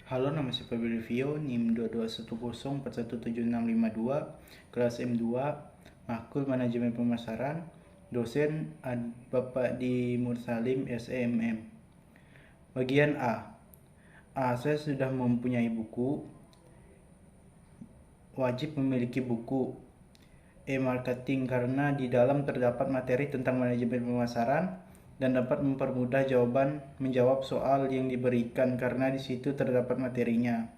Halo, nama saya Febri Revio, NIM 2210417652, kelas M2, Makul Manajemen Pemasaran, dosen Bapak Di Mursalim, SEMM. Bagian A. Saya sudah mempunyai buku, wajib memiliki buku. Marketing karena di dalam terdapat materi tentang manajemen pemasaran dan dapat mempermudah menjawab soal yang diberikan karena di situ terdapat materinya.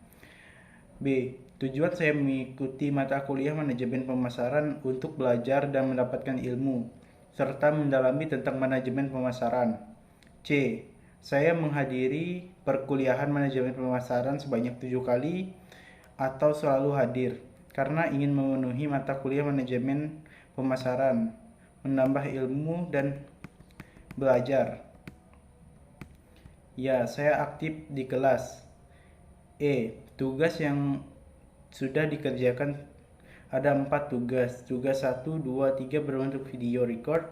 B. Tujuan saya mengikuti mata kuliah manajemen pemasaran untuk belajar dan mendapatkan ilmu, serta mendalami tentang manajemen pemasaran. C. Saya menghadiri perkuliahan manajemen pemasaran sebanyak 7 kali atau selalu hadir, karena ingin memenuhi mata kuliah manajemen pemasaran, menambah ilmu dan belajar. Ya, saya aktif di kelas. Tugas yang sudah dikerjakan ada 4 tugas. Tugas 1, 2, 3 berbentuk video record.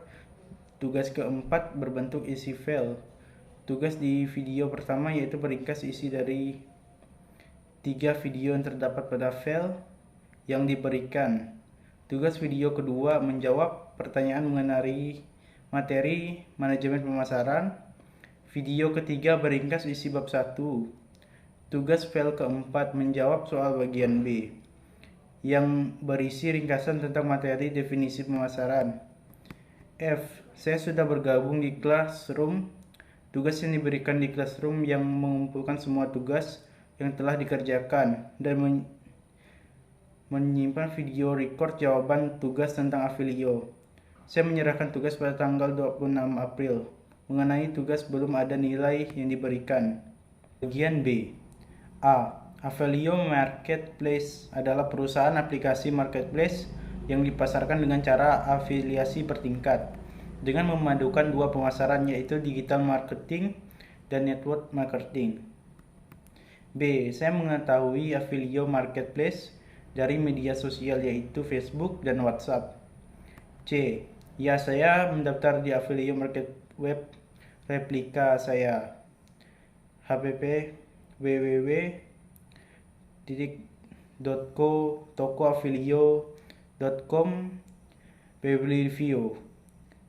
Tugas keempat berbentuk isi file. Tugas di video pertama yaitu meringkas isi dari 3 video yang terdapat pada file yang diberikan. Tugas video kedua menjawab pertanyaan mengenai materi manajemen pemasaran. Video ketiga meringkas isi bab 1. Tugas file keempat menjawab soal bagian B yang berisi ringkasan tentang materi definisi pemasaran. F. Saya sudah bergabung di Classroom. Tugas yang diberikan di Classroom yang mengumpulkan semua tugas yang telah dikerjakan dan menyimpan video record jawaban tugas tentang Avilio. Saya menyerahkan tugas pada tanggal 26 April. Mengenai tugas belum ada nilai yang diberikan. Bagian B. Avilio Marketplace adalah perusahaan aplikasi marketplace yang dipasarkan dengan cara afiliasi bertingkat dengan memadukan dua pemasaran, yaitu digital marketing dan network marketing. B. Saya mengetahui Avilio Marketplace dari media sosial yaitu Facebook dan WhatsApp. C. Ya, saya mendaftar di Avilio Market Web replika saya. http www.tokoavilio.com Review.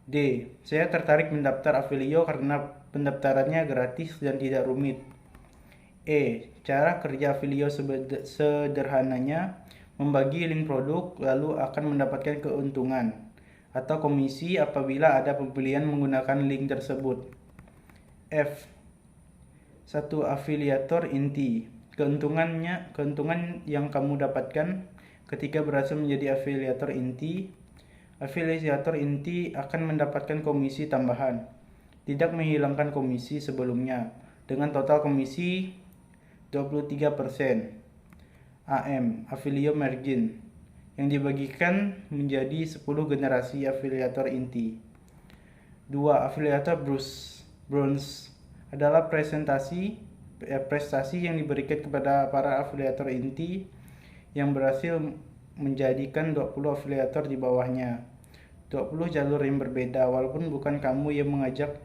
D. Saya tertarik mendaftar Avilio karena pendaftarannya gratis dan tidak rumit. Cara kerja Avilio sederhananya membagi link produk lalu akan mendapatkan keuntungan atau komisi apabila ada pembelian menggunakan link tersebut. F. 1. Afiliator inti. Keuntungan yang kamu dapatkan ketika berhasil menjadi afiliator inti. Afiliator inti akan mendapatkan komisi tambahan, tidak menghilangkan komisi sebelumnya, dengan total komisi 23%. Avilio Margin, yang dibagikan menjadi 10 generasi afiliator inti. 2. Afiliator Bronze adalah prestasi yang diberikan kepada para afiliator inti yang berhasil menjadikan 20 afiliator di bawahnya. 20 jalur yang berbeda, walaupun bukan kamu yang mengajak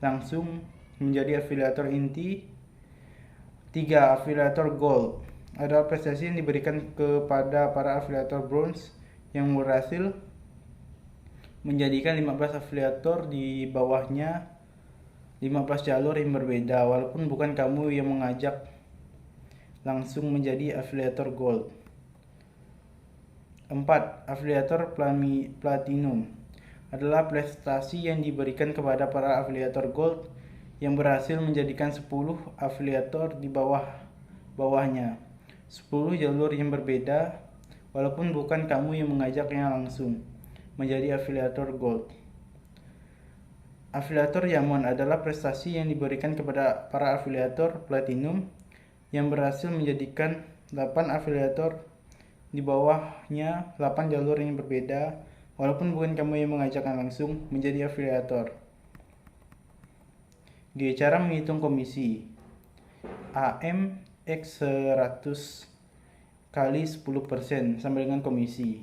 langsung menjadi afiliator inti. 3. Afiliator Gold adalah prestasi yang diberikan kepada para afiliator Bronze yang berhasil menjadikan 15 afiliator di bawahnya, 15 jalur yang berbeda, walaupun bukan kamu yang mengajak langsung menjadi afiliator Gold. 4. Afiliator Platinum adalah prestasi yang diberikan kepada para afiliator Gold yang berhasil menjadikan 10 afiliator di bawahnya, 10 jalur yang berbeda, walaupun bukan kamu yang mengajaknya langsung menjadi afiliator Gold. Afiliator Diamond adalah prestasi yang diberikan kepada para afiliator Platinum yang berhasil menjadikan 8 afiliator di bawahnya, 8 jalur yang berbeda, walaupun bukan kamu yang mengajaknya langsung menjadi afiliator. Cara menghitung komisi. AM X 100 kali 10% sama dengan komisi.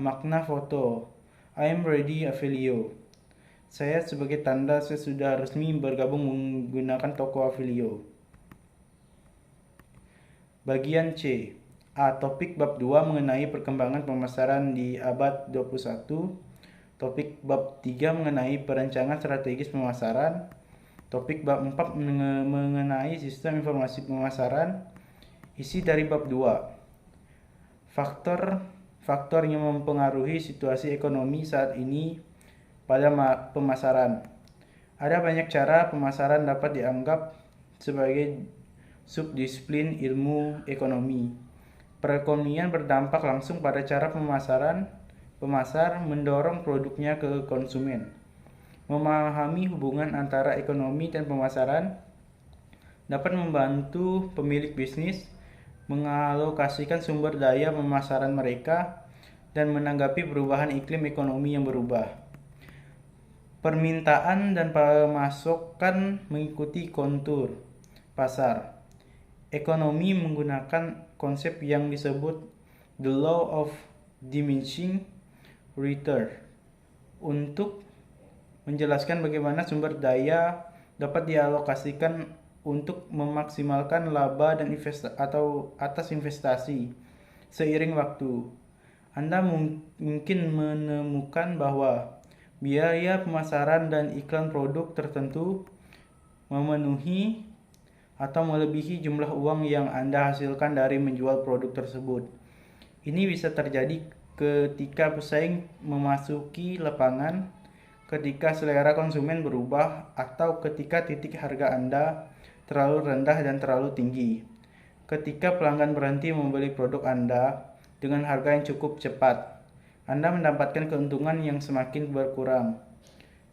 Makna foto. I am ready Avilio. Saya sebagai tanda saya sudah resmi bergabung menggunakan toko Avilio. Bagian C. A. Topik bab 2 mengenai perkembangan pemasaran di abad 21. Topik bab 3 mengenai perencanaan strategis pemasaran. Topik bab 4 mengenai sistem informasi pemasaran. Isi dari bab 2. Faktor yang mempengaruhi situasi ekonomi saat ini pada pemasaran. Ada banyak cara pemasaran dapat dianggap sebagai subdisiplin ilmu ekonomi. Perekonomian berdampak langsung pada cara pemasar mendorong produknya ke konsumen. Memahami hubungan antara ekonomi dan pemasaran dapat membantu pemilik bisnis mengalokasikan sumber daya pemasaran mereka dan menanggapi perubahan iklim ekonomi yang berubah. Permintaan dan pemasokan mengikuti kontur pasar. Ekonomi menggunakan konsep yang disebut the law of diminishing return untuk menjelaskan bagaimana sumber daya dapat dialokasikan untuk memaksimalkan laba dan atas investasi seiring waktu. Anda mungkin menemukan bahwa biaya pemasaran dan iklan produk tertentu memenuhi atau melebihi jumlah uang yang Anda hasilkan dari menjual produk tersebut. Ini bisa terjadi ketika pesaing memasuki lapangan, ketika selera konsumen berubah, atau ketika titik harga Anda terlalu rendah dan terlalu tinggi. Ketika pelanggan berhenti membeli produk Anda dengan harga yang cukup cepat, Anda mendapatkan keuntungan yang semakin berkurang.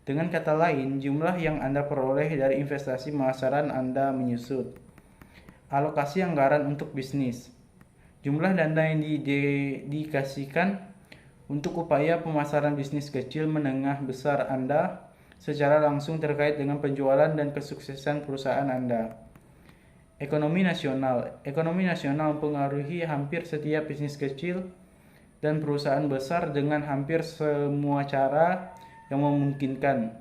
Dengan kata lain, jumlah yang Anda peroleh dari investasi pemasaran Anda menyusut. Alokasi anggaran untuk bisnis. Jumlah dana yang didedikasikan untuk upaya pemasaran bisnis kecil menengah besar Anda secara langsung terkait dengan penjualan dan kesuksesan perusahaan Anda. Ekonomi nasional. Ekonomi nasional mempengaruhi hampir setiap bisnis kecil dan perusahaan besar dengan hampir semua cara yang memungkinkan.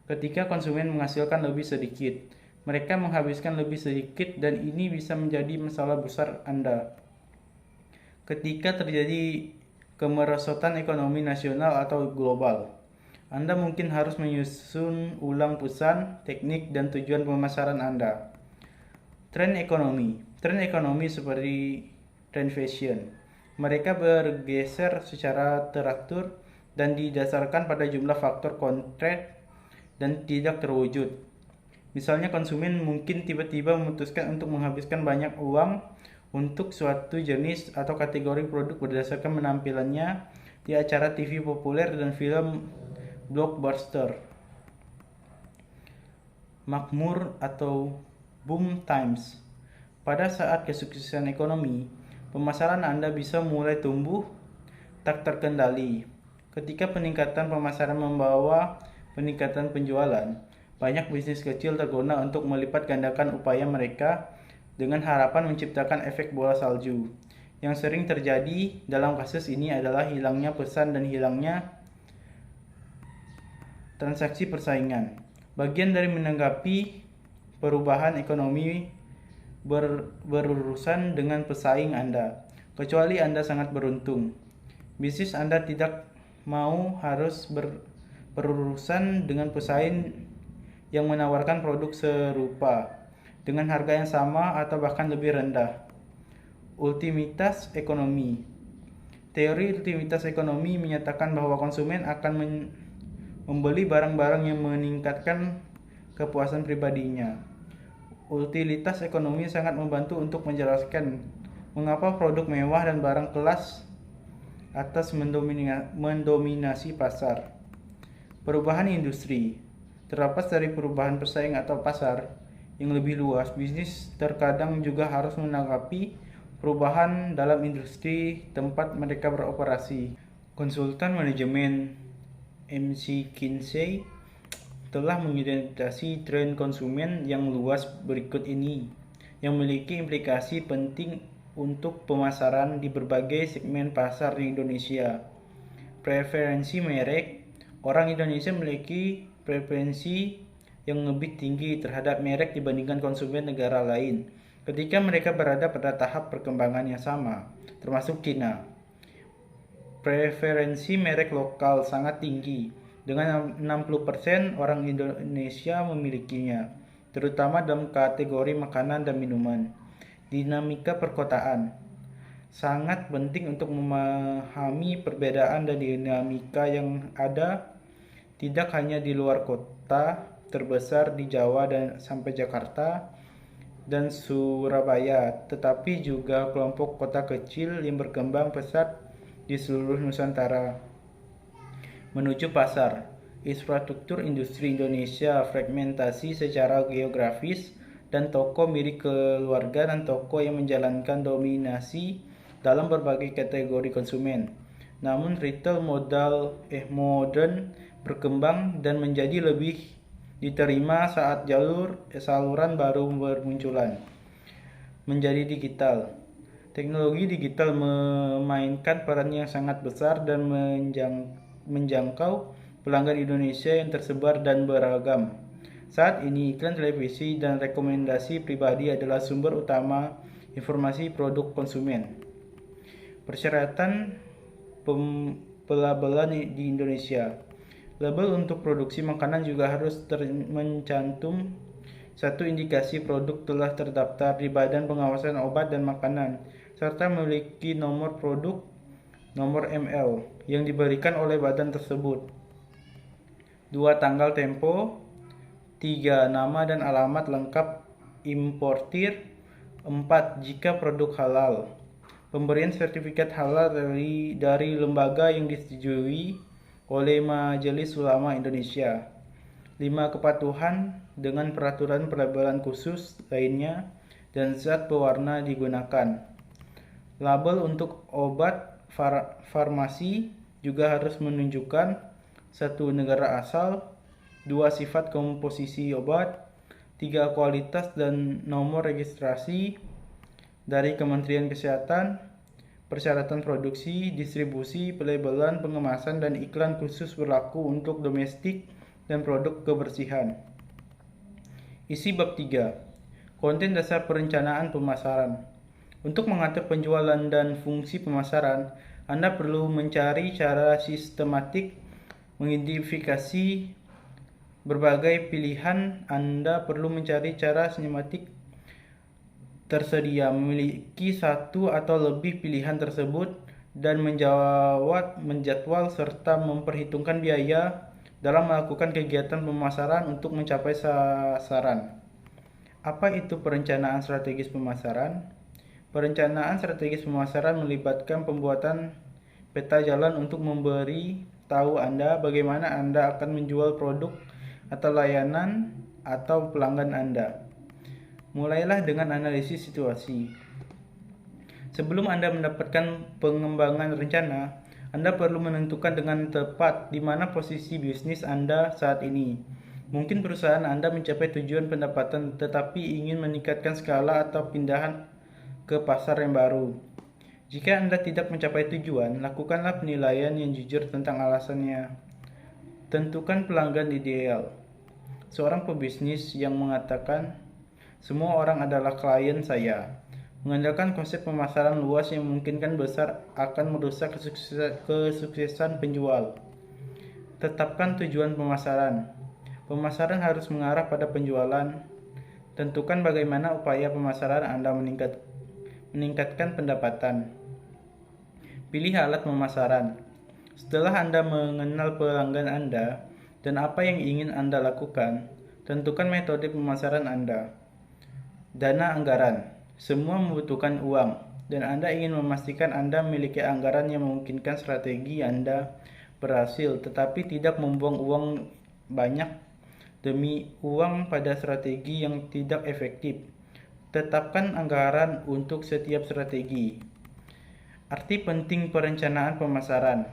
Ketika konsumen menghasilkan lebih sedikit, mereka menghabiskan lebih sedikit dan ini bisa menjadi masalah besar Anda. Ketika terjadi kemerosotan ekonomi nasional atau global, Anda mungkin harus menyusun ulang pesan, teknik, dan tujuan pemasaran Anda. Tren ekonomi. Tren ekonomi seperti tren fashion. Mereka bergeser secara teratur dan didasarkan pada jumlah faktor konkret dan tidak terwujud. Misalnya konsumen mungkin tiba-tiba memutuskan untuk menghabiskan banyak uang untuk suatu jenis atau kategori produk berdasarkan penampilannya di acara TV populer dan film blockbuster. Makmur atau boom times. Pada saat kesuksesan ekonomi, pemasaran Anda bisa mulai tumbuh tak terkendali. Ketika peningkatan pemasaran membawa peningkatan penjualan, banyak bisnis kecil terguna untuk melipat gandakan upaya mereka dengan harapan menciptakan efek bola salju. Yang sering terjadi dalam kasus ini adalah hilangnya pesan dan hilangnya transaksi persaingan. Bagian dari menanggapi perubahan ekonomi berurusan dengan pesaing Anda, kecuali Anda sangat beruntung. Bisnis Anda tidak mau harus berurusan dengan pesaing yang menawarkan produk serupa dengan harga yang sama atau bahkan lebih rendah. Ultimitas ekonomi. Teori ultimitas ekonomi menyatakan bahwa konsumen akan membeli barang-barang yang meningkatkan kepuasan pribadinya. Utilitas ekonomi sangat membantu untuk menjelaskan mengapa produk mewah dan barang kelas atas mendominasi pasar. Perubahan industri. Terlepas dari perubahan pesaing atau pasar yang lebih luas, bisnis terkadang juga harus menanggapi perubahan dalam industri tempat mereka beroperasi. Konsultan manajemen McKinsey telah mengidentifikasi tren konsumen yang luas berikut ini, yang memiliki implikasi penting untuk pemasaran di berbagai segmen pasar di Indonesia. Preferensi merek. Orang Indonesia memiliki preferensi yang lebih tinggi terhadap merek dibandingkan konsumen negara lain. ketika mereka berada pada tahap perkembangan yang sama, termasuk China. Preferensi merek lokal sangat tinggi, dengan 60% orang Indonesia memilikinya, terutama dalam kategori makanan dan minuman. Dinamika perkotaan sangat penting untuk memahami perbedaan dan dinamika yang ada tidak hanya di luar kota terbesar di Jawa dan sampai Jakarta dan Surabaya, tetapi juga kelompok kota kecil yang berkembang pesat di seluruh Nusantara. Menuju pasar, infrastruktur industri Indonesia fragmentasi secara geografis dan toko milik keluarga dan toko yang menjalankan dominasi dalam berbagai kategori konsumen. Namun retail modern berkembang dan menjadi lebih diterima saat saluran baru bermunculan. Menjadi digital. Teknologi digital memainkan peran yang sangat besar dan menjangkau pelanggan Indonesia yang tersebar dan beragam. Saat ini iklan televisi dan rekomendasi pribadi adalah sumber utama informasi produk konsumen. Persyaratan pelabelan di Indonesia. Label untuk produksi makanan juga harus mencantum satu indikasi produk telah terdaftar di Badan Pengawasan Obat dan Makanan, serta memiliki nomor produk, nomor ML, yang diberikan oleh badan tersebut. 2. Tanggal tempo. 3. Nama dan alamat lengkap importir. 4. Jika produk halal. Pemberian sertifikat halal dari lembaga yang disetujui oleh Majelis Ulama Indonesia. 5. Kepatuhan dengan peraturan pelabelan khusus lainnya dan zat pewarna digunakan. Label untuk obat farmasi juga harus menunjukkan 1. Negara asal, 2. Sifat komposisi obat, 3. Kualitas dan nomor registrasi dari Kementerian Kesehatan. Persyaratan produksi, distribusi, pelabelan, pengemasan, dan iklan khusus berlaku untuk domestik dan produk kebersihan. Isi bab 3. Konten dasar perencanaan pemasaran. Untuk mengatur penjualan dan fungsi pemasaran, Anda perlu mencari cara sistematik mengidentifikasi berbagai pilihan. Anda perlu mencari cara sistematik tersedia memiliki satu atau lebih pilihan tersebut dan menjadwal serta memperhitungkan biaya dalam melakukan kegiatan pemasaran untuk mencapai sasaran. Apa itu perencanaan strategis pemasaran? Perencanaan strategis pemasaran melibatkan pembuatan peta jalan untuk memberi tahu Anda bagaimana Anda akan menjual produk atau layanan atau pelanggan Anda. Mulailah dengan analisis situasi. Sebelum Anda mendapatkan pengembangan rencana, Anda perlu menentukan dengan tepat di mana posisi bisnis Anda saat ini. Mungkin perusahaan Anda mencapai tujuan pendapatan tetapi ingin meningkatkan skala atau pindahan ke pasar yang baru. Jika Anda tidak mencapai tujuan, lakukanlah penilaian yang jujur tentang alasannya. Tentukan pelanggan ideal. Seorang pebisnis yang mengatakan, "Semua orang adalah klien saya." Mengandalkan konsep pemasaran luas yang memungkinkan besar akan merusak kesuksesan penjual. Tetapkan tujuan pemasaran. Pemasaran harus mengarah pada penjualan. Tentukan bagaimana upaya pemasaran Anda meningkatkan pendapatan. Pilih alat pemasaran. Setelah Anda mengenal pelanggan Anda dan apa yang ingin Anda lakukan, tentukan metode pemasaran Anda. Dana anggaran. Semua membutuhkan uang, dan Anda ingin memastikan Anda memiliki anggaran yang memungkinkan strategi Anda berhasil, tetapi tidak membuang uang banyak demi uang pada strategi yang tidak efektif. Tetapkan anggaran untuk setiap strategi. Arti penting perencanaan pemasaran.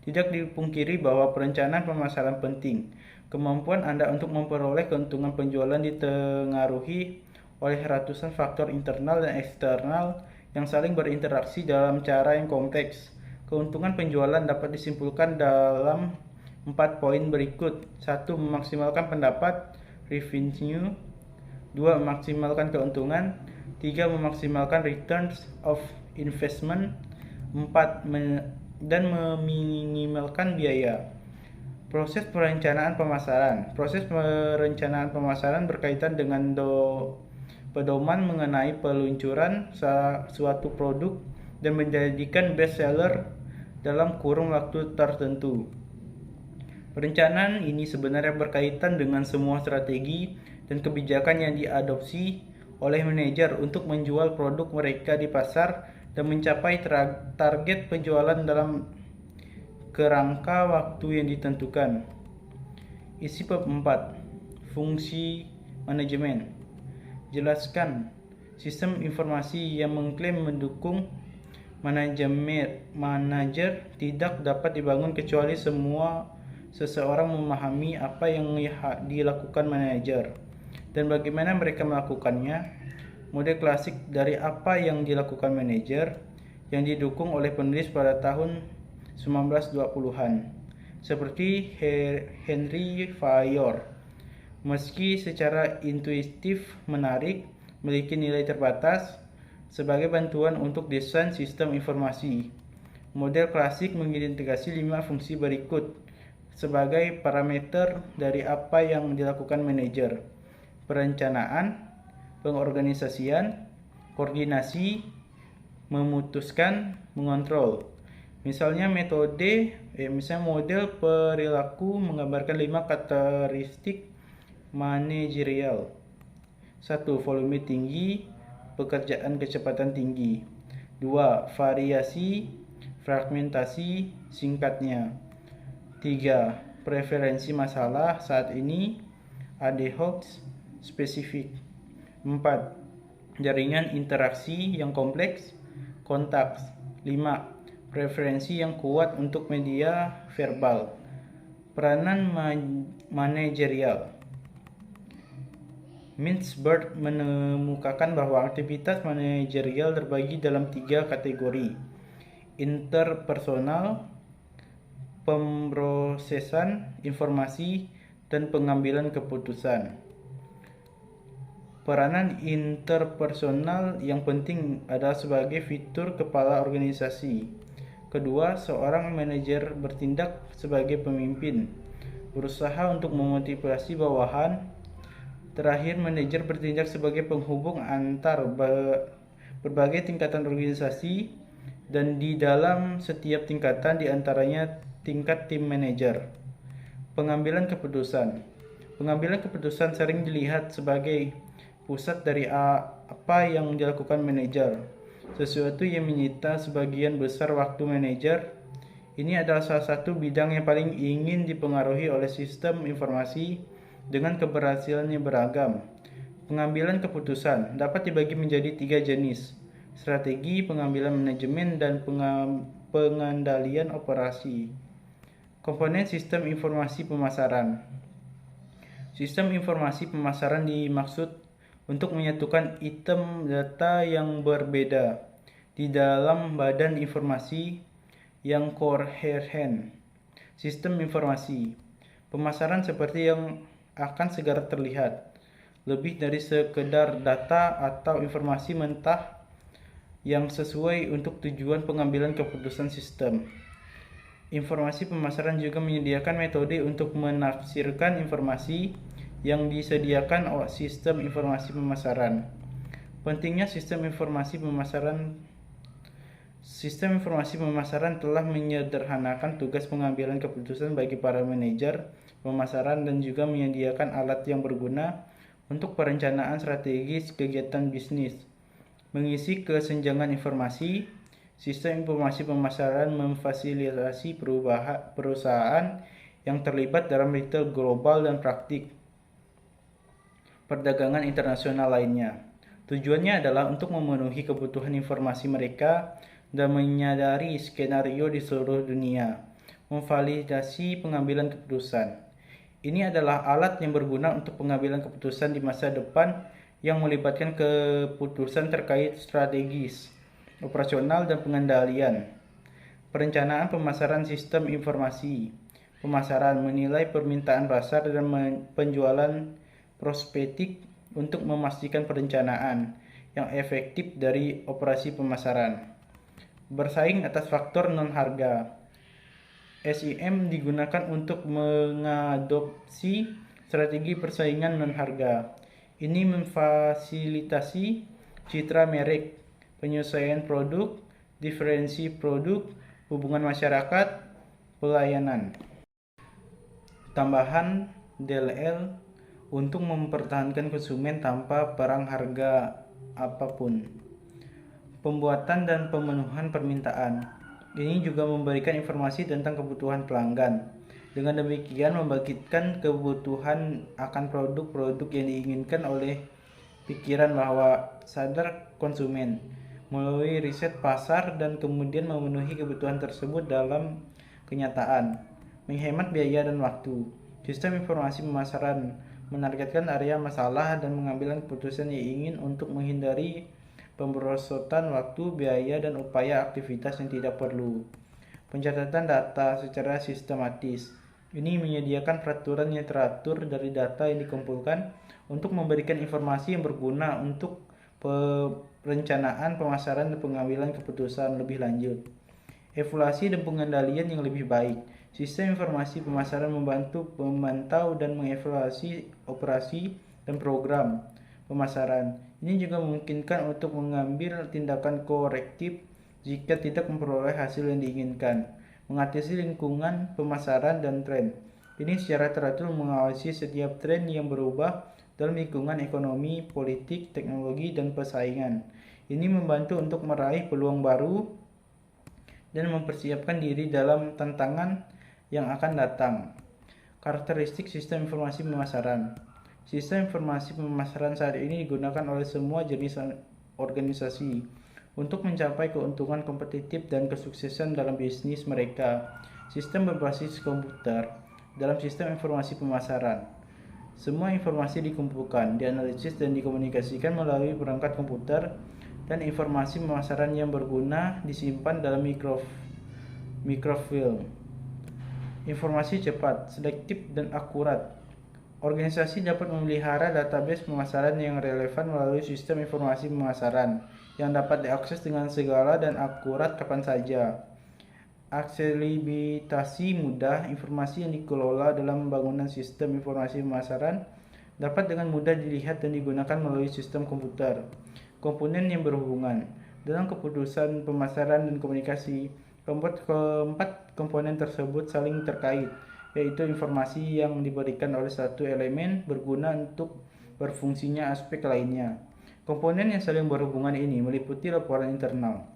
Tidak dipungkiri bahwa perencanaan pemasaran penting. Kemampuan Anda untuk memperoleh keuntungan penjualan ditengaruhi oleh ratusan faktor internal dan eksternal yang saling berinteraksi dalam cara yang kompleks. Keuntungan penjualan dapat disimpulkan dalam 4 poin berikut. 1. Memaksimalkan pendapat revenue. 2. Memaksimalkan keuntungan. 3. Memaksimalkan returns of investment. 4. Dan meminimalkan biaya. Proses perencanaan pemasaran. Proses perencanaan pemasaran berkaitan dengan pedoman mengenai peluncuran suatu produk dan menjadikan best seller dalam kurun waktu tertentu. Perencanaan ini sebenarnya berkaitan dengan semua strategi dan kebijakan yang diadopsi oleh manajer untuk menjual produk mereka di pasar dan mencapai target penjualan dalam kerangka waktu yang ditentukan. Isi bab 4. Fungsi manajemen. Jelaskan sistem informasi yang mengklaim mendukung manajer tidak dapat dibangun kecuali seseorang memahami apa yang dilakukan manajer dan bagaimana mereka melakukannya. Model klasik dari apa yang dilakukan manajer yang didukung oleh penulis pada tahun 1920-an, seperti Henry Fayor. Meski secara intuitif menarik, memiliki nilai terbatas sebagai bantuan untuk desain sistem informasi. Model klasik mengidentifikasi 5 fungsi berikut sebagai parameter dari apa yang dilakukan manajer: perencanaan, pengorganisasian, koordinasi, memutuskan, mengontrol. Misalnya model perilaku menggambarkan 5 karakteristik manajerial. 1. Volume tinggi, pekerjaan kecepatan tinggi. 2. Variasi, fragmentasi, singkatnya. 3. Preferensi masalah saat ini, ad hoc, spesifik. 4. Jaringan interaksi yang kompleks, kontaks. 5. Preferensi yang kuat untuk media verbal. Peranan manajerial. Mintzberg menemukan bahwa aktivitas manajerial terbagi dalam 3 kategori: interpersonal, pemrosesan informasi, dan pengambilan keputusan. Peranan interpersonal yang penting adalah sebagai fitur kepala organisasi. Kedua, seorang manajer bertindak sebagai pemimpin, berusaha untuk memotivasi bawahan. Terakhir, manajer bertindak sebagai penghubung antar berbagai tingkatan organisasi dan di dalam setiap tingkatan diantaranya tingkat tim manajer. Pengambilan keputusan. Pengambilan keputusan sering dilihat sebagai pusat dari apa yang dilakukan manajer, sesuatu yang menyita sebagian besar waktu manajer. Ini adalah salah satu bidang yang paling ingin dipengaruhi oleh sistem informasi dengan keberhasilan yang beragam. Pengambilan keputusan dapat dibagi menjadi 3 jenis: strategi, pengambilan manajemen, dan pengendalian operasi. Komponen sistem informasi pemasaran. Sistem informasi pemasaran dimaksud untuk menyatukan item data yang berbeda di dalam badan informasi yang koheren. Sistem informasi pemasaran seperti yang akan segera terlihat, lebih dari sekedar data atau informasi mentah yang sesuai untuk tujuan pengambilan keputusan sistem. Informasi pemasaran juga menyediakan metode untuk menafsirkan informasi yang disediakan oleh sistem informasi pemasaran. Pentingnya sistem informasi pemasaran. Sistem informasi pemasaran telah menyederhanakan tugas pengambilan keputusan bagi para manajer pemasaran dan juga menyediakan alat yang berguna untuk perencanaan strategis kegiatan bisnis. Mengisi kesenjangan informasi, sistem informasi pemasaran memfasilitasi perusahaan yang terlibat dalam retail global dan praktik perdagangan internasional lainnya. Tujuannya adalah untuk memenuhi kebutuhan informasi mereka dan menyadari skenario di seluruh dunia, memvalidasi pengambilan keputusan. Ini adalah alat yang berguna untuk pengambilan keputusan di masa depan yang melibatkan keputusan terkait strategis, operasional, dan pengendalian. Perencanaan pemasaran sistem informasi pemasaran menilai permintaan pasar dan penjualan prospektif untuk memastikan perencanaan yang efektif dari operasi pemasaran. Bersaing atas faktor non-harga. SIM digunakan untuk mengadopsi strategi persaingan non-harga. Ini memfasilitasi citra merek, penyesuaian produk, diferensi produk, hubungan masyarakat, pelayanan. Tambahan DLL untuk mempertahankan konsumen tanpa perang harga apapun. Pembuatan dan pemenuhan permintaan. Ini juga memberikan informasi tentang kebutuhan pelanggan. Dengan demikian membangkitkan kebutuhan akan produk-produk yang diinginkan oleh pikiran bahwa sadar konsumen melalui riset pasar dan kemudian memenuhi kebutuhan tersebut dalam kenyataan. Menghemat biaya dan waktu. Sistem informasi pemasaran menargetkan area masalah dan mengambil keputusan yang ingin untuk menghindari pemberosotan waktu, biaya, dan upaya aktivitas yang tidak perlu. Pencatatan data secara sistematis. Ini menyediakan peraturan yang teratur dari data yang dikumpulkan untuk memberikan informasi yang berguna untuk perencanaan pemasaran dan pengambilan keputusan lebih lanjut. Evaluasi dan pengendalian yang lebih baik. Sistem informasi pemasaran membantu memantau dan mengevaluasi operasi dan program pemasaran. Ini juga memungkinkan untuk mengambil tindakan korektif jika tidak memperoleh hasil yang diinginkan, mengatasi lingkungan pemasaran dan tren. Ini secara teratur mengawasi setiap tren yang berubah dalam lingkungan ekonomi, politik, teknologi, dan persaingan. Ini membantu untuk meraih peluang baru dan mempersiapkan diri dalam tantangan yang akan datang. Karakteristik sistem informasi pemasaran. Sistem informasi pemasaran saat ini digunakan oleh semua jenis organisasi untuk mencapai keuntungan kompetitif dan kesuksesan dalam bisnis mereka. Sistem berbasis komputer. Dalam sistem informasi pemasaran, semua informasi dikumpulkan, dianalisis, dan dikomunikasikan melalui perangkat komputer, dan informasi pemasaran yang berguna disimpan dalam mikrofilm. Informasi cepat, selektif, dan akurat. Organisasi dapat memelihara database pemasaran yang relevan melalui sistem informasi pemasaran yang dapat diakses dengan segala dan akurat kapan saja. Aksesibilitas mudah. Informasi yang dikelola dalam pembangunan sistem informasi pemasaran dapat dengan mudah dilihat dan digunakan melalui sistem komputer. Komponen yang berhubungan. Dalam keputusan pemasaran dan komunikasi, keempat komponen tersebut saling terkait, yaitu informasi yang diberikan oleh satu elemen berguna untuk berfungsinya aspek lainnya. Komponen yang saling berhubungan ini meliputi laporan internal,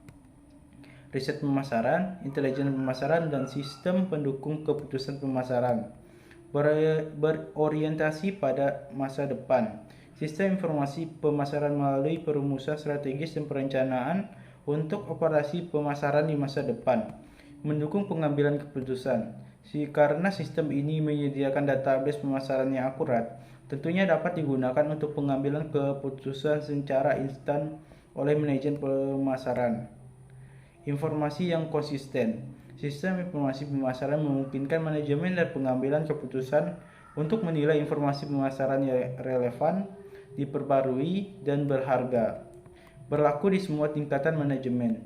riset pemasaran, intelijen pemasaran, dan sistem pendukung keputusan pemasaran. Berorientasi pada masa depan. Sistem informasi pemasaran melalui perumusan strategis dan perencanaan untuk operasi pemasaran di masa depan, mendukung pengambilan keputusan. Karena sistem ini menyediakan database pemasaran yang akurat, tentunya dapat digunakan untuk pengambilan keputusan secara instan oleh manajemen pemasaran. Informasi yang konsisten. Sistem informasi pemasaran memungkinkan manajemen dan pengambilan keputusan untuk menilai informasi pemasaran yang relevan, diperbarui, dan berharga. Berlaku di semua tingkatan manajemen.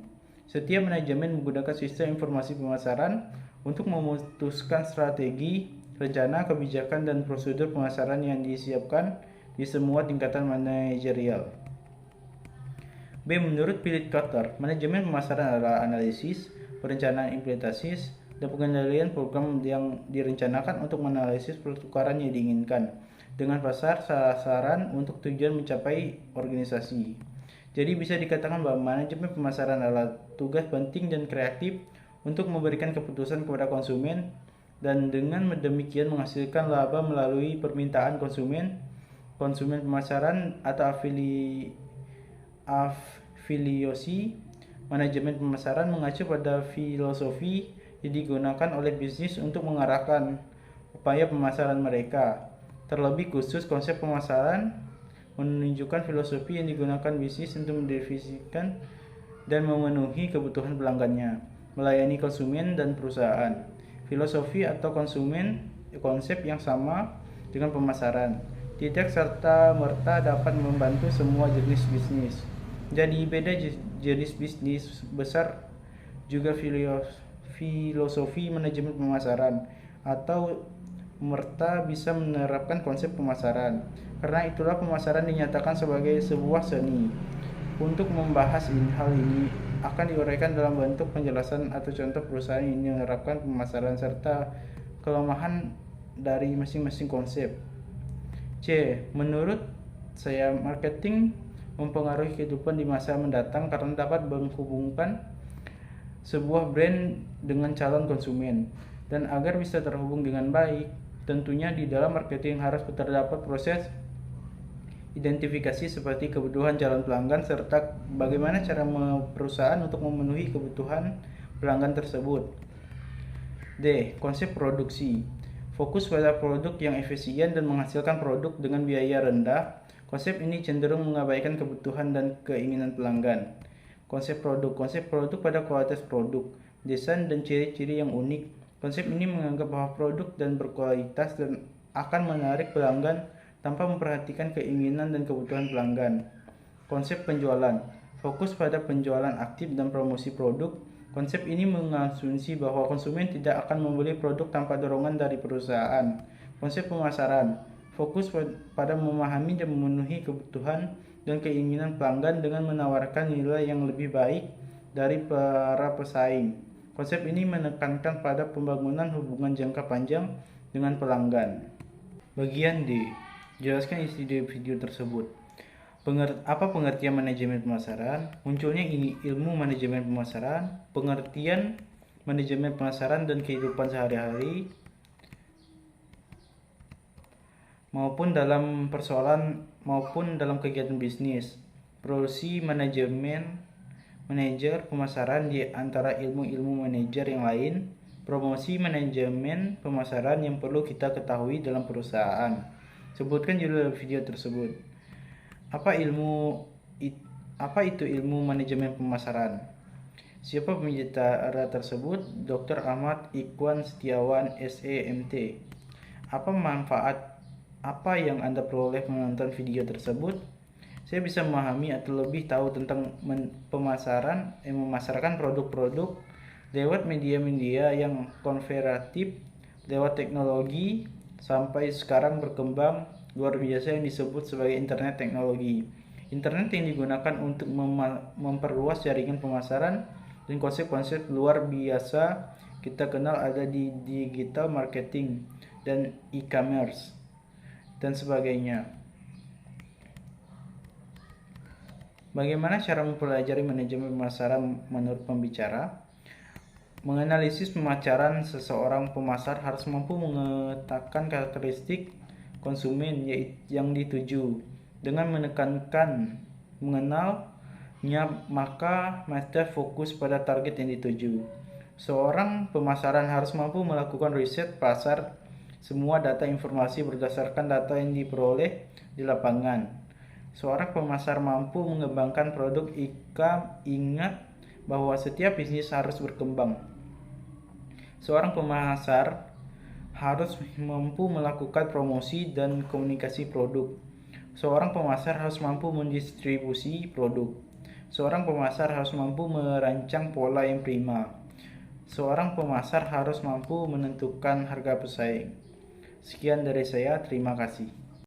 Setiap manajemen menggunakan sistem informasi pemasaran untuk memutuskan strategi, rencana, kebijakan, dan prosedur pemasaran yang disiapkan di semua tingkatan manajerial. B. Menurut Philip Kotler, manajemen pemasaran adalah analisis, perencanaan, implementasi, dan pengendalian program yang direncanakan untuk menganalisis pertukaran yang diinginkan dengan pasar sasaran untuk tujuan mencapai organisasi. Jadi bisa dikatakan bahwa manajemen pemasaran adalah tugas penting dan kreatif untuk memberikan keputusan kepada konsumen dan dengan demikian menghasilkan laba melalui permintaan konsumen pemasaran atau afiliasi. Manajemen pemasaran mengacu pada filosofi yang digunakan oleh bisnis untuk mengarahkan upaya pemasaran mereka. Terlebih khusus konsep pemasaran menunjukkan filosofi yang digunakan bisnis untuk mendefinisikan dan memenuhi kebutuhan pelanggannya, melayani konsumen dan perusahaan. Filosofi atau konsep yang sama dengan pemasaran, tidak serta-merta dapat membantu semua jenis bisnis. Jadi beda jenis bisnis besar juga filosofi manajemen pemasaran atau merta bisa menerapkan konsep pemasaran. Karena itulah pemasaran dinyatakan sebagai sebuah seni. Untuk membahas hal ini akan diuraikan dalam bentuk penjelasan atau contoh perusahaan yang menerapkan pemasaran serta kelemahan dari masing-masing konsep. C. Menurut saya marketing mempengaruhi kehidupan di masa mendatang karena dapat menghubungkan sebuah brand dengan calon konsumen. Dan agar bisa terhubung dengan baik, tentunya di dalam marketing harus terdapat proses identifikasi seperti kebutuhan calon pelanggan serta bagaimana cara perusahaan untuk memenuhi kebutuhan pelanggan tersebut. D. Konsep produksi. Fokus pada produk yang efisien dan menghasilkan produk dengan biaya rendah. Konsep ini cenderung mengabaikan kebutuhan dan keinginan pelanggan. Konsep produk pada kualitas produk, desain dan ciri-ciri yang unik. Konsep ini menganggap bahwa produk dan berkualitas dan akan menarik pelanggan tanpa memperhatikan keinginan dan kebutuhan pelanggan. Konsep penjualan. Fokus pada penjualan aktif dan promosi produk. Konsep ini mengasumsi bahwa konsumen tidak akan membeli produk tanpa dorongan dari perusahaan. Konsep pemasaran. Fokus pada memahami dan memenuhi kebutuhan dan keinginan pelanggan dengan menawarkan nilai yang lebih baik dari para pesaing. Konsep ini menekankan pada pembangunan hubungan jangka panjang dengan pelanggan. Bagian D. Jelaskan isi video tersebut. Apa pengertian manajemen pemasaran? Munculnya ilmu manajemen pemasaran, pengertian manajemen pemasaran dan kehidupan sehari-hari, maupun dalam persoalan maupun dalam kegiatan bisnis. Profesi manajer pemasaran di antara ilmu-ilmu manajer yang lain. Promosi manajemen pemasaran yang perlu kita ketahui dalam perusahaan. Sebutkan judul video tersebut. Apa itu ilmu manajemen pemasaran? Siapa pembicara tersebut? Dr. Ahmad Ikhwan Setiawan, SEMT. Apa yang Anda peroleh menonton video tersebut? Saya bisa memahami atau lebih tahu tentang memasarkan produk-produk lewat media-media yang konservatif, lewat teknologi sampai sekarang berkembang luar biasa yang disebut sebagai internet teknologi. Internet yang digunakan untuk memperluas jaringan pemasaran dan konsep-konsep luar biasa kita kenal ada di digital marketing dan e-commerce dan sebagainya. Bagaimana cara mempelajari manajemen pemasaran menurut pembicara? Menganalisis pemasaran seseorang pemasar harus mampu mengetahui karakteristik konsumen yang dituju. Dengan mengenalnya, maka master fokus pada target yang dituju. Seorang pemasaran harus mampu melakukan riset pasar. Semua data informasi berdasarkan data yang diperoleh di lapangan. Seorang pemasar mampu mengembangkan produk. Ingat bahwa setiap bisnis harus berkembang. Seorang pemasar harus mampu melakukan promosi dan komunikasi produk. Seorang pemasar harus mampu mendistribusi produk. Seorang pemasar harus mampu merancang pola yang prima. Seorang pemasar harus mampu menentukan harga pesaing. Sekian dari saya, terima kasih.